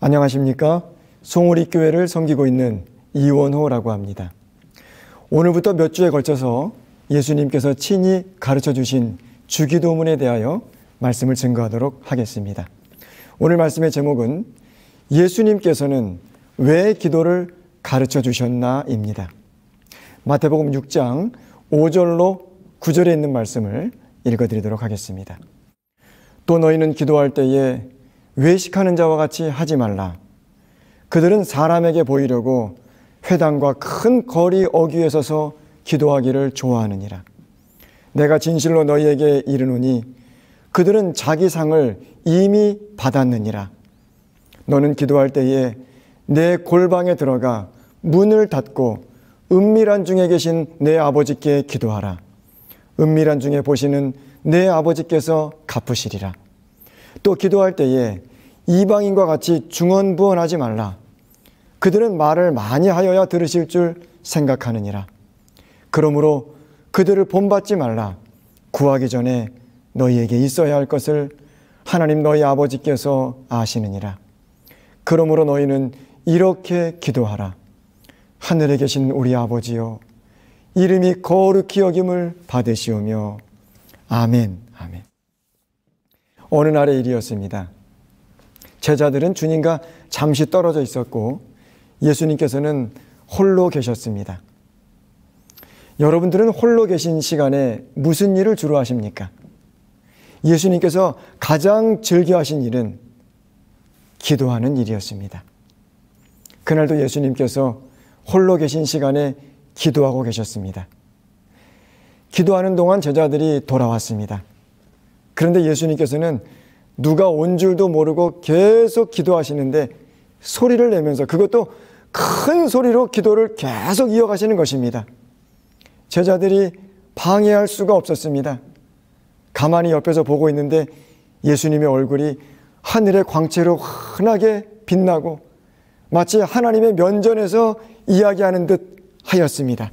안녕하십니까? 송우리 교회를 섬기고 있는 이원호라고 합니다. 오늘부터 몇 주에 걸쳐서 예수님께서 친히 가르쳐 주신 주기도문에 대하여 말씀을 증거하도록 하겠습니다. 오늘 말씀의 제목은 예수님께서는 왜 기도를 가르쳐 주셨나입니다. 마태복음 6장 5절로 9절에 있는 말씀을 읽어드리도록 하겠습니다. 또 너희는 기도할 때에 외식하는 자와 같이 하지 말라. 그들은 사람에게 보이려고 회당과 큰 거리 어귀에 서서 기도하기를 좋아하느니라. 내가 진실로 너희에게 이르노니 그들은 자기 상을 이미 받았느니라. 너는 기도할 때에 내 골방에 들어가 문을 닫고 은밀한 중에 계신 내 아버지께 기도하라. 은밀한 중에 보시는 내 아버지께서 갚으시리라. 또 기도할 때에 이방인과 같이 중언부언하지 말라. 그들은 말을 많이 하여야 들으실 줄 생각하느니라. 그러므로 그들을 본받지 말라. 구하기 전에 너희에게 있어야 할 것을 하나님 너희 아버지께서 아시느니라. 그러므로 너희는 이렇게 기도하라. 하늘에 계신 우리 아버지여, 이름이 거룩히 여김을 받으시오며. 아멘. 아멘. 어느 날의 일이었습니다. 제자들은 주님과 잠시 떨어져 있었고 예수님께서는 홀로 계셨습니다. 여러분들은 홀로 계신 시간에 무슨 일을 주로 하십니까? 예수님께서 가장 즐겨하신 일은 기도하는 일이었습니다. 그날도 예수님께서 홀로 계신 시간에 기도하고 계셨습니다. 기도하는 동안 제자들이 돌아왔습니다. 그런데 예수님께서는 누가 온 줄도 모르고 계속 기도하시는데 소리를 내면서, 그것도 큰 소리로 기도를 계속 이어가시는 것입니다. 제자들이 방해할 수가 없었습니다. 가만히 옆에서 보고 있는데 예수님의 얼굴이 하늘의 광채로 환하게 빛나고 마치 하나님의 면전에서 이야기하는 듯 하였습니다.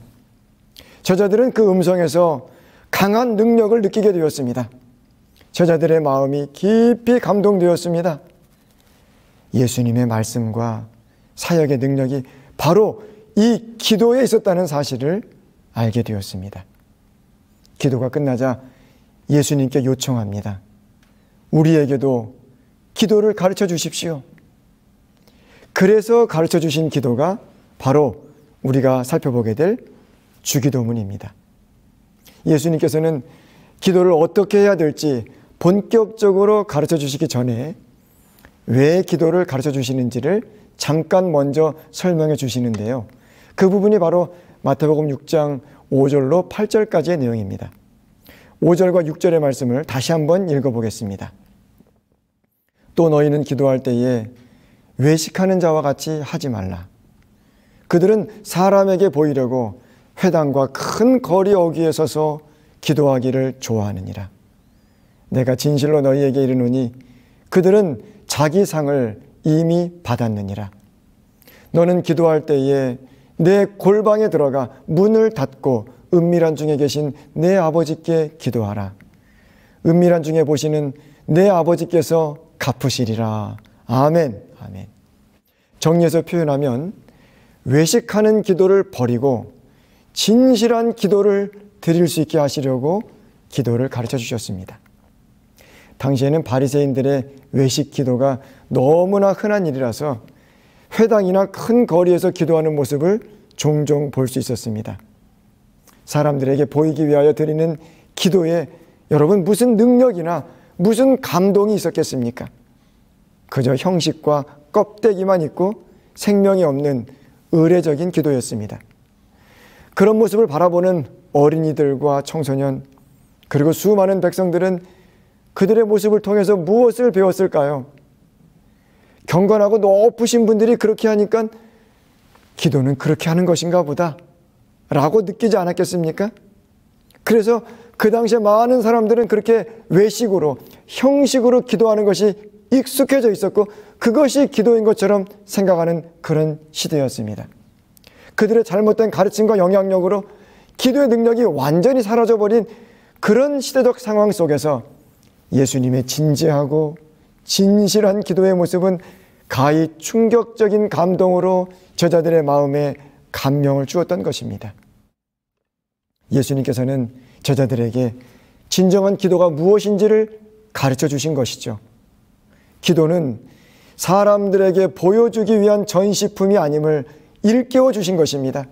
제자들은 그 음성에서 강한 능력을 느끼게 되었습니다. 제자들의 마음이 깊이 감동되었습니다. 예수님의 말씀과 사역의 능력이 바로 이 기도에 있었다는 사실을 알게 되었습니다. 기도가 끝나자 예수님께 요청합니다. 우리에게도 기도를 가르쳐 주십시오. 그래서 가르쳐 주신 기도가 바로 우리가 살펴보게 될 주기도문입니다. 예수님께서는 기도를 어떻게 해야 될지 본격적으로 가르쳐 주시기 전에 왜 기도를 가르쳐 주시는지를 잠깐 먼저 설명해 주시는데요. 그 부분이 바로 마태복음 6장 5절로 8절까지의 내용입니다. 5절과 6절의 말씀을 다시 한번 읽어보겠습니다. 또 너희는 기도할 때에 외식하는 자와 같이 하지 말라. 그들은 사람에게 보이려고 회당과 큰 거리 어귀에 서서 기도하기를 좋아하느니라. 내가 진실로 너희에게 이르노니 그들은 자기 상을 이미 받았느니라. 너는 기도할 때에 내 골방에 들어가 문을 닫고 은밀한 중에 계신 내 아버지께 기도하라. 은밀한 중에 보시는 내 아버지께서 갚으시리라. 아멘. 아멘. 정리해서 표현하면 외식하는 기도를 버리고 진실한 기도를 드릴 수 있게 하시려고 기도를 가르쳐 주셨습니다. 당시에는 바리새인들의 외식 기도가 너무나 흔한 일이라서 회당이나 큰 거리에서 기도하는 모습을 종종 볼 수 있었습니다. 사람들에게 보이기 위하여 드리는 기도에 여러분 무슨 능력이나 무슨 감동이 있었겠습니까? 그저 형식과 껍데기만 있고 생명이 없는 의례적인 기도였습니다. 그런 모습을 바라보는 어린이들과 청소년, 그리고 수많은 백성들은 그들의 모습을 통해서 무엇을 배웠을까요? 경건하고 높으신 분들이 그렇게 하니까 기도는 그렇게 하는 것인가 보다 라고 느끼지 않았겠습니까? 그래서 그 당시에 많은 사람들은 그렇게 외식으로, 형식으로 기도하는 것이 익숙해져 있었고 그것이 기도인 것처럼 생각하는 그런 시대였습니다. 그들의 잘못된 가르침과 영향력으로 기도의 능력이 완전히 사라져버린 그런 시대적 상황 속에서 예수님의 진지하고 진실한 기도의 모습은 가히 충격적인 감동으로 제자들의 마음에 감명을 주었던 것입니다. 예수님께서는 제자들에게 진정한 기도가 무엇인지를 가르쳐 주신 것이죠. 기도는 사람들에게 보여주기 위한 전시품이 아님을 일깨워 주신 것입니다.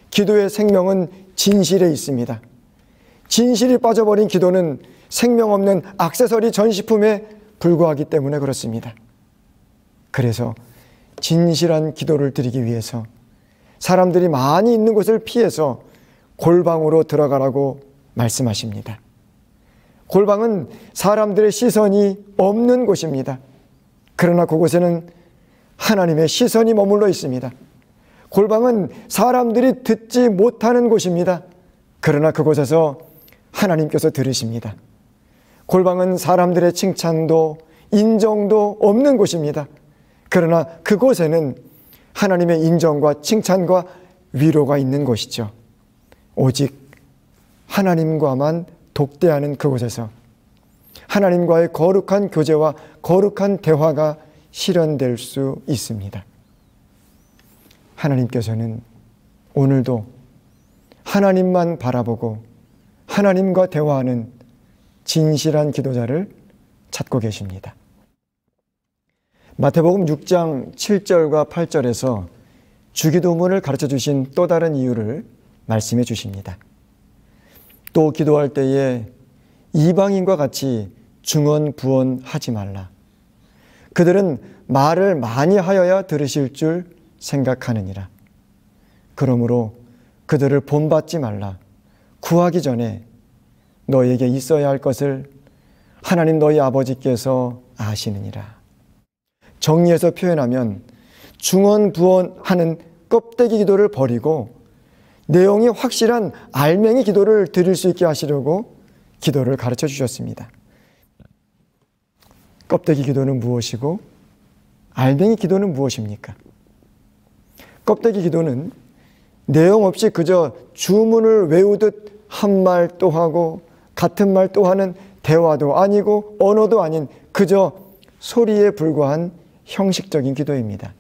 기도의 생명은 진실에 있습니다. 진실이 빠져버린 기도는 생명 없는 액세서리 전시품에 불과하기 때문에 그렇습니다. 그래서 진실한 기도를 드리기 위해서 사람들이 많이 있는 곳을 피해서 골방으로 들어가라고 말씀하십니다. 골방은 사람들의 시선이 없는 곳입니다. 그러나 그곳에는 하나님의 시선이 머물러 있습니다. 골방은 사람들이 듣지 못하는 곳입니다. 그러나 그곳에서 하나님께서 들으십니다. 골방은 사람들의 칭찬도 인정도 없는 곳입니다. 그러나 그곳에는 하나님의 인정과 칭찬과 위로가 있는 곳이죠. 오직 하나님과만 독대하는 그곳에서 하나님과의 거룩한 교제와 거룩한 대화가 실현될 수 있습니다. 하나님께서는 오늘도 하나님만 바라보고 하나님과 대화하는 진실한 기도자를 찾고 계십니다. 마태복음 6장 7절과 8절에서 주기도문을 가르쳐 주신 또 다른 이유를 말씀해 주십니다. 또 기도할 때에 이방인과 같이 중언부언하지 말라. 그들은 말을 많이 하여야 들으실 줄 생각하느니라. 그러므로 그들을 본받지 말라. 구하기 전에 너에게 있어야 할 것을 하나님 너희 아버지께서 아시느니라. 정리해서 표현하면 중언부언하는 껍데기 기도를 버리고 내용이 확실한 알맹이 기도를 드릴 수 있게 하시려고 기도를 가르쳐 주셨습니다. 껍데기 기도는 무엇이고 알맹이 기도는 무엇입니까? 껍데기 기도는 내용 없이 그저 주문을 외우듯 한 말 또 하고 같은 말 또 하는 대화도 아니고 언어도 아닌 그저 소리에 불과한 형식적인 기도입니다.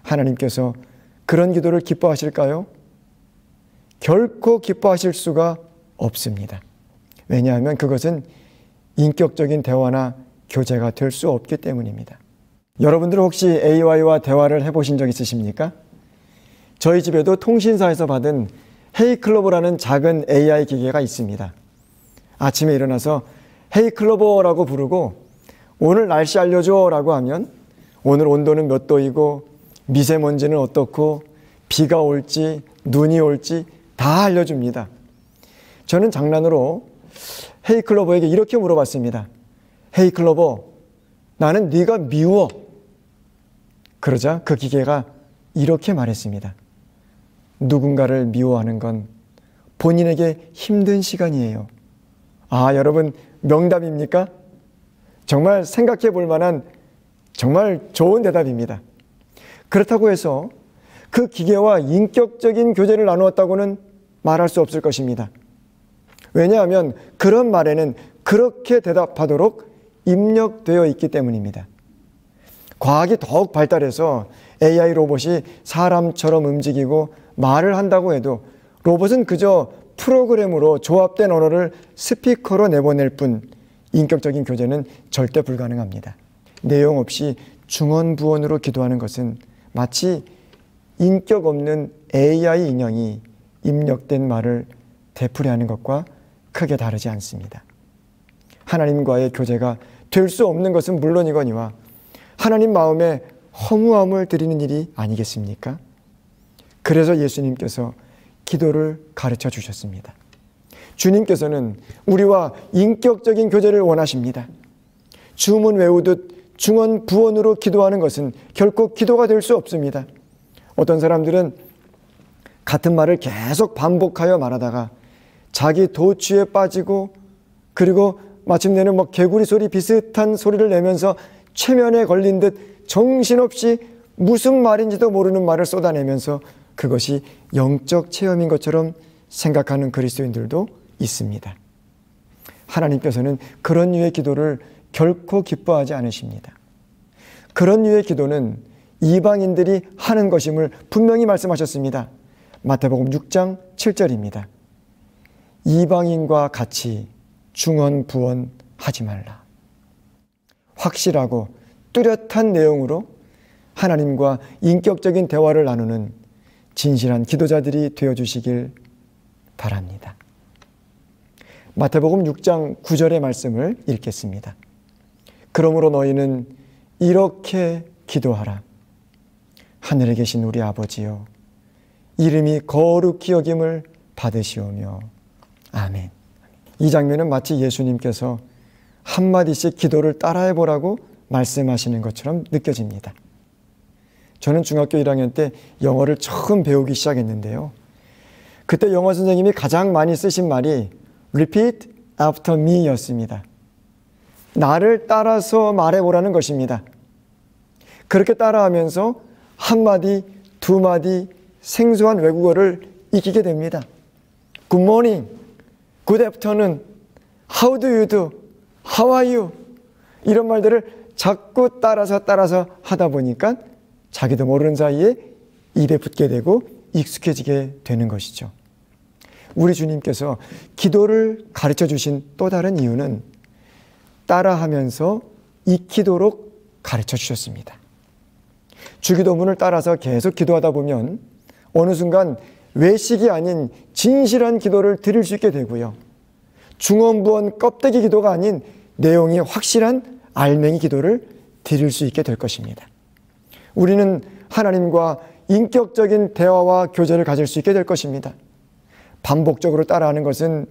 하나님께서 그런 기도를 기뻐하실까요? 결코 기뻐하실 수가 없습니다. 왜냐하면 그것은 인격적인 대화나 교제가 될 수 없기 때문입니다. 여러분들 혹시 AI와 대화를 해보신 적 있으십니까? 저희 집에도 통신사에서 받은 헤이클로버라는 작은 AI 기계가 있습니다. 아침에 일어나서 헤이클로버라고 부르고 오늘 날씨 알려줘 라고 하면 오늘 온도는 몇 도이고 미세먼지는 어떻고 비가 올지 눈이 올지 다 알려줍니다. 저는 장난으로 헤이클로버에게 이렇게 물어봤습니다. 헤이클로버, 나는 네가 미워. 그러자 그 기계가 이렇게 말했습니다. 누군가를 미워하는 건 본인에게 힘든 시간이에요. 아, 여러분 명답입니까? 정말 생각해 볼 만한 정말 좋은 대답입니다. 그렇다고 해서 그 기계와 인격적인 교제를 나누었다고는 말할 수 없을 것입니다. 왜냐하면 그런 말에는 그렇게 대답하도록 입력되어 있기 때문입니다. 과학이 더욱 발달해서 AI 로봇이 사람처럼 움직이고 말을 한다고 해도 로봇은 그저 프로그램으로 조합된 언어를 스피커로 내보낼 뿐 인격적인 교제는 절대 불가능합니다. 내용 없이 중언부언으로 기도하는 것은 마치 인격 없는 AI 인형이 입력된 말을 되풀이하는 것과 크게 다르지 않습니다. 하나님과의 교제가 될 수 없는 것은 물론이거니와 하나님 마음에 허무함을 드리는 일이 아니겠습니까? 그래서 예수님께서 기도를 가르쳐 주셨습니다. 주님께서는 우리와 인격적인 교제를 원하십니다. 주문 외우듯 중언부언으로 기도하는 것은 결코 기도가 될 수 없습니다. 어떤 사람들은 같은 말을 계속 반복하여 말하다가 자기 도취에 빠지고 그리고 마침내는 개구리 소리 비슷한 소리를 내면서 최면에 걸린 듯 정신없이 무슨 말인지도 모르는 말을 쏟아내면서 그것이 영적 체험인 것처럼 생각하는 그리스도인들도 있습니다. 하나님께서는 그런 류의 기도를 결코 기뻐하지 않으십니다. 그런 류의 기도는 이방인들이 하는 것임을 분명히 말씀하셨습니다. 마태복음 6장 7절입니다. 이방인과 같이 중언부언하지 말라. 확실하고 뚜렷한 내용으로 하나님과 인격적인 대화를 나누는 진실한 기도자들이 되어주시길 바랍니다. 마태복음 6장 9절의 말씀을 읽겠습니다. 그러므로 너희는 이렇게 기도하라. 하늘에 계신 우리 아버지여, 이름이 거룩히 여김을 받으시오며. 아멘. 이 장면은 마치 예수님께서 한마디씩 기도를 따라해보라고 말씀하시는 것처럼 느껴집니다. 저는 중학교 1학년 때 영어를 처음 배우기 시작했는데요. 그때 영어 선생님이 가장 많이 쓰신 말이 Repeat after me 였습니다. 나를 따라서 말해보라는 것입니다. 그렇게 따라하면서 한마디, 두마디 생소한 외국어를 익히게 됩니다. Good morning, Good afternoon, How do you do, How are you? 이런 말들을 자꾸 따라서 하다 보니까 자기도 모르는 사이에 입에 붙게 되고 익숙해지게 되는 것이죠. 우리 주님께서 기도를 가르쳐 주신 또 다른 이유는 따라하면서 익히도록 가르쳐 주셨습니다. 주기도문을 따라서 계속 기도하다 보면 어느 순간 외식이 아닌 진실한 기도를 드릴 수 있게 되고요. 중언부언 껍데기 기도가 아닌 내용이 확실한 알맹이 기도를 드릴 수 있게 될 것입니다. 우리는 하나님과 인격적인 대화와 교제를 가질 수 있게 될 것입니다. 반복적으로 따라하는 것은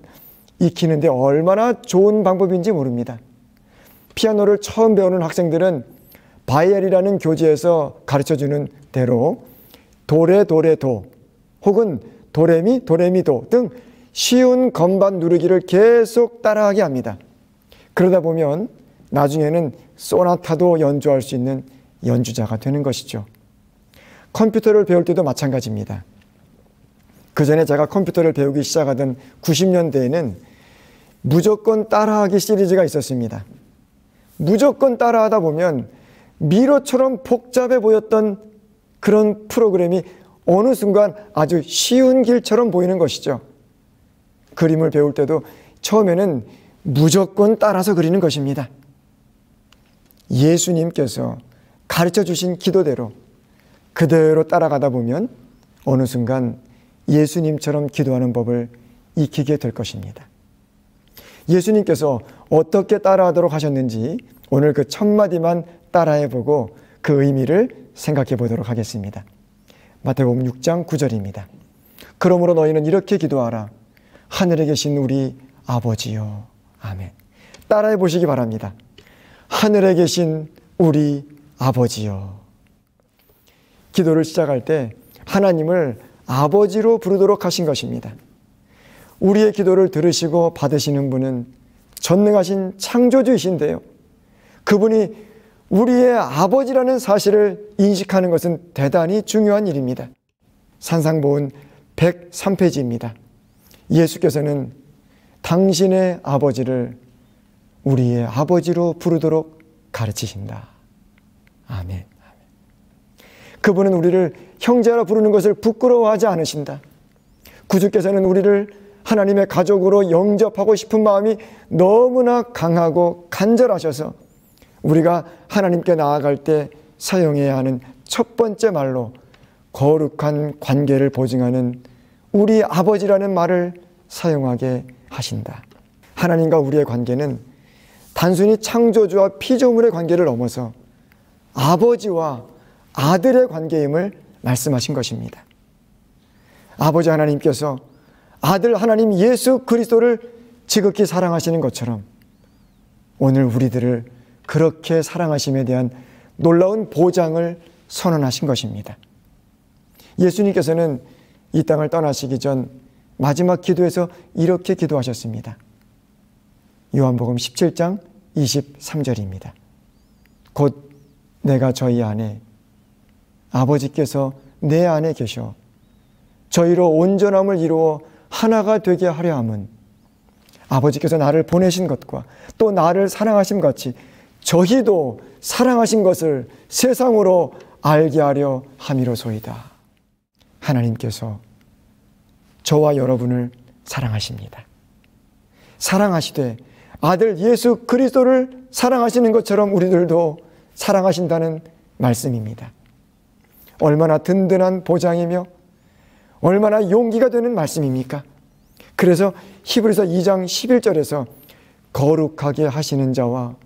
익히는데 얼마나 좋은 방법인지 모릅니다. 피아노를 처음 배우는 학생들은 바이엘이라는 교재에서 가르쳐주는 대로 도레도레도 혹은 도레미 도레미도 등 쉬운 건반 누르기를 계속 따라하게 합니다. 그러다 보면 나중에는 소나타도 연주할 수 있는 연주자가 되는 것이죠. 컴퓨터를 배울 때도 마찬가지입니다. 그 전에 제가 컴퓨터를 배우기 시작하던 90년대에는 무조건 따라하기 시리즈가 있었습니다. 무조건 따라하다 보면 미로처럼 복잡해 보였던 그런 프로그램이 어느 순간 아주 쉬운 길처럼 보이는 것이죠. 그림을 배울 때도 처음에는 무조건 따라서 그리는 것입니다. 예수님께서 가르쳐 주신 기도대로 그대로 따라가다 보면 어느 순간 예수님처럼 기도하는 법을 익히게 될 것입니다. 예수님께서 어떻게 따라하도록 하셨는지 오늘 그 첫 마디만 따라해보고 그 의미를 생각해 보도록 하겠습니다. 마태복음 6장 9절입니다. 그러므로 너희는 이렇게 기도하라. 하늘에 계신 우리 아버지요. 아멘. 따라해 보시기 바랍니다. 하늘에 계신 우리 아버지요. 기도를 시작할 때 하나님을 아버지로 부르도록 하신 것입니다. 우리의 기도를 들으시고 받으시는 분은 전능하신 창조주이신데요. 그분이 우리의 아버지라는 사실을 인식하는 것은 대단히 중요한 일입니다. 산상보훈 103페이지입니다. 예수께서는 당신의 아버지를 우리의 아버지로 부르도록 가르치신다. 아멘. 그분은 우리를 형제라 부르는 것을 부끄러워하지 않으신다. 구주께서는 우리를 하나님의 가족으로 영접하고 싶은 마음이 너무나 강하고 간절하셔서 우리가 하나님께 나아갈 때 사용해야 하는 첫 번째 말로 거룩한 관계를 보증하는 우리 아버지라는 말을 사용하게 하신다. 하나님과 우리의 관계는 단순히 창조주와 피조물의 관계를 넘어서 아버지와 아들의 관계임을 말씀하신 것입니다. 아버지 하나님께서 아들 하나님 예수 그리스도를 지극히 사랑하시는 것처럼 오늘 우리들을 그렇게 사랑하심에 대한 놀라운 보장을 선언하신 것입니다. 예수님께서는 이 땅을 떠나시기 전 마지막 기도에서 이렇게 기도하셨습니다. 요한복음 17장 23절입니다. 곧 내가 저희 안에 아버지께서 내 안에 계셔 저희로 온전함을 이루어 하나가 되게 하려 함은 아버지께서 나를 보내신 것과 또 나를 사랑하심 같이 저희도 사랑하신 것을 세상으로 알게 하려 함이로소이다. 하나님께서 저와 여러분을 사랑하십니다. 사랑하시되 아들 예수 그리스도를 사랑하시는 것처럼 우리들도 사랑하신다는 말씀입니다. 얼마나 든든한 보장이며 얼마나 용기가 되는 말씀입니까? 그래서 히브리서 2장 11절에서 거룩하게 하시는 자와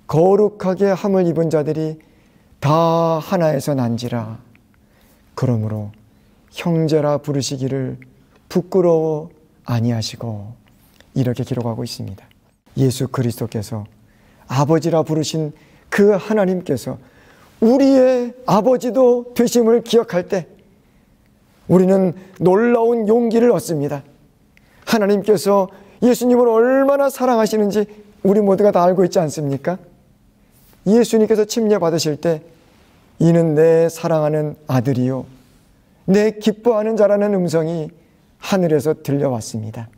거룩하게 함을 입은 자들이 다 하나에서 난지라. 그러므로 형제라 부르시기를 부끄러워 아니하시고, 이렇게 기록하고 있습니다. 예수 그리스도께서 아버지라 부르신 그 하나님께서 우리의 아버지도 되심을 기억할 때 우리는 놀라운 용기를 얻습니다. 하나님께서 예수님을 얼마나 사랑하시는지 우리 모두가 다 알고 있지 않습니까? 예수님께서 침례받으실 때 이는 내 사랑하는 아들이요 내 기뻐하는 자라는 음성이 하늘에서 들려왔습니다.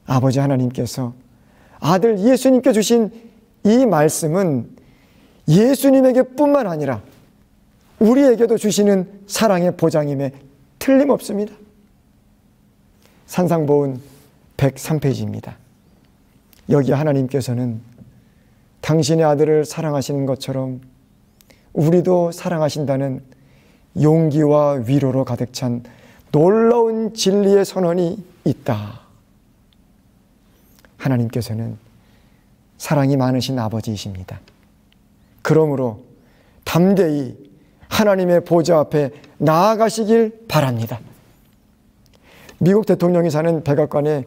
아버지 하나님께서 아들 예수님께 주신 이 말씀은 예수님에게 뿐만 아니라 우리에게도 주시는 사랑의 보장임에 틀림없습니다. 산상보훈 103페이지입니다. 여기 하나님께서는 당신의 아들을 사랑하시는 것처럼 우리도 사랑하신다는 용기와 위로로 가득 찬 놀라운 진리의 선언이 있다. 하나님께서는 사랑이 많으신 아버지이십니다. 그러므로 담대히 하나님의 보좌 앞에 나아가시길 바랍니다. 미국 대통령이 사는 백악관에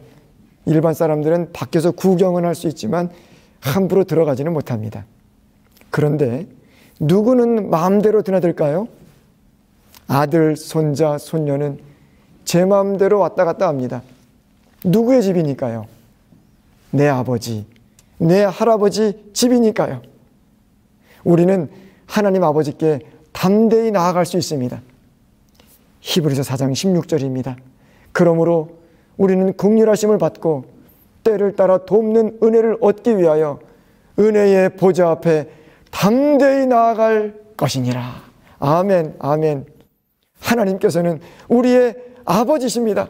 일반 사람들은 밖에서 구경은 할 수 있지만 함부로 들어가지는 못합니다. 그런데 누구는 마음대로 드나들까요? 아들, 손자, 손녀는 제 마음대로 왔다 갔다 합니다. 누구의 집이니까요? 내 아버지, 내 할아버지 집이니까요. 우리는 하나님 아버지께 담대히 나아갈 수 있습니다. 히브리서 4장 16절입니다. 그러므로 우리는 긍휼하심을 받고 때를 따라 돕는 은혜를 얻기 위하여 은혜의 보좌 앞에 담대히 나아갈 것이니라. 아멘, 아멘. 하나님께서는 우리의 아버지십니다.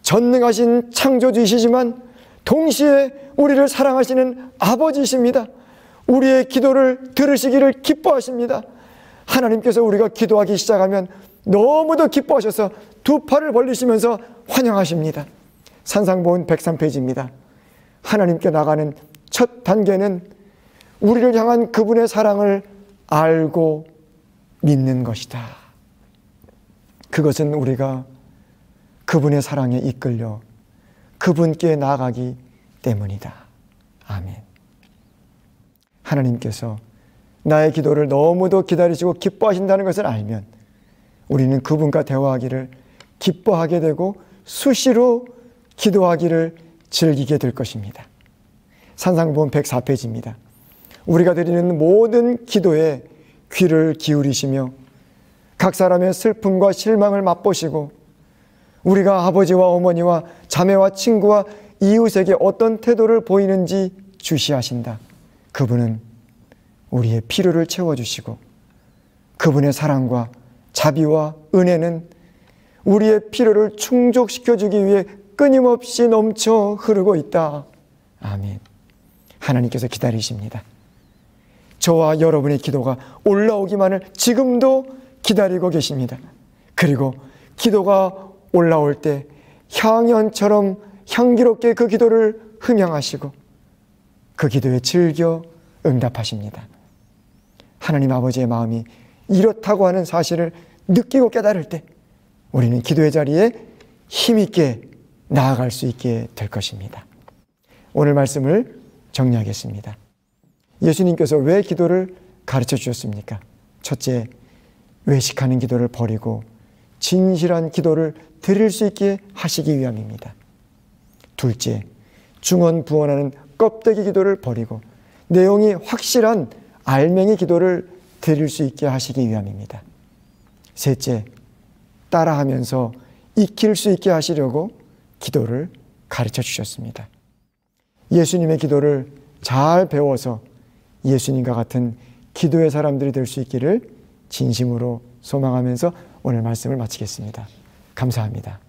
전능하신 창조주이시지만 동시에 우리를 사랑하시는 아버지이십니다. 우리의 기도를 들으시기를 기뻐하십니다. 하나님께서 우리가 기도하기 시작하면 너무도 기뻐하셔서 두 팔을 벌리시면서 환영하십니다. 산상보훈 103페이지입니다. 하나님께 나가는 첫 단계는 우리를 향한 그분의 사랑을 알고 믿는 것이다. 그것은 우리가 그분의 사랑에 이끌려 그분께 나아가기 때문이다. 아멘. 하나님께서 나의 기도를 너무도 기다리시고 기뻐하신다는 것을 알면 우리는 그분과 대화하기를 기뻐하게 되고 수시로 기도하기를 즐기게 될 것입니다. 산상보훈 104페이지입니다. 우리가 드리는 모든 기도에 귀를 기울이시며 각 사람의 슬픔과 실망을 맛보시고 우리가 아버지와 어머니와 자매와 친구와 이웃에게 어떤 태도를 보이는지 주시하신다. 그분은 우리의 필요를 채워주시고 그분의 사랑과 자비와 은혜는 우리의 필요를 충족시켜주기 위해 끊임없이 넘쳐 흐르고 있다. 아멘. 하나님께서 기다리십니다. 저와 여러분의 기도가 올라오기만을 지금도 기다리고 계십니다. 그리고 기도가 올라올 때 향연처럼 향기롭게 그 기도를 흠양하시고 그 기도에 즐겨 응답하십니다. 하나님 아버지의 마음이 이렇다고 하는 사실을 느끼고 깨달을 때 우리는 기도의 자리에 힘있게 나아갈 수 있게 될 것입니다. 오늘 말씀을 정리하겠습니다. 예수님께서 왜 기도를 가르쳐 주셨습니까? 첫째, 외식하는 기도를 버리고 진실한 기도를 드릴 수 있게 하시기 위함입니다. 둘째, 중언부언하는 껍데기 기도를 버리고 내용이 확실한 알맹이 기도를 드릴 수 있게 하시기 위함입니다. 셋째, 따라하면서 익힐 수 있게 하시려고 기도를 가르쳐 주셨습니다. 예수님의 기도를 잘 배워서 예수님과 같은 기도의 사람들이 될 수 있기를 진심으로 소망하면서 오늘 말씀을 마치겠습니다. 감사합니다.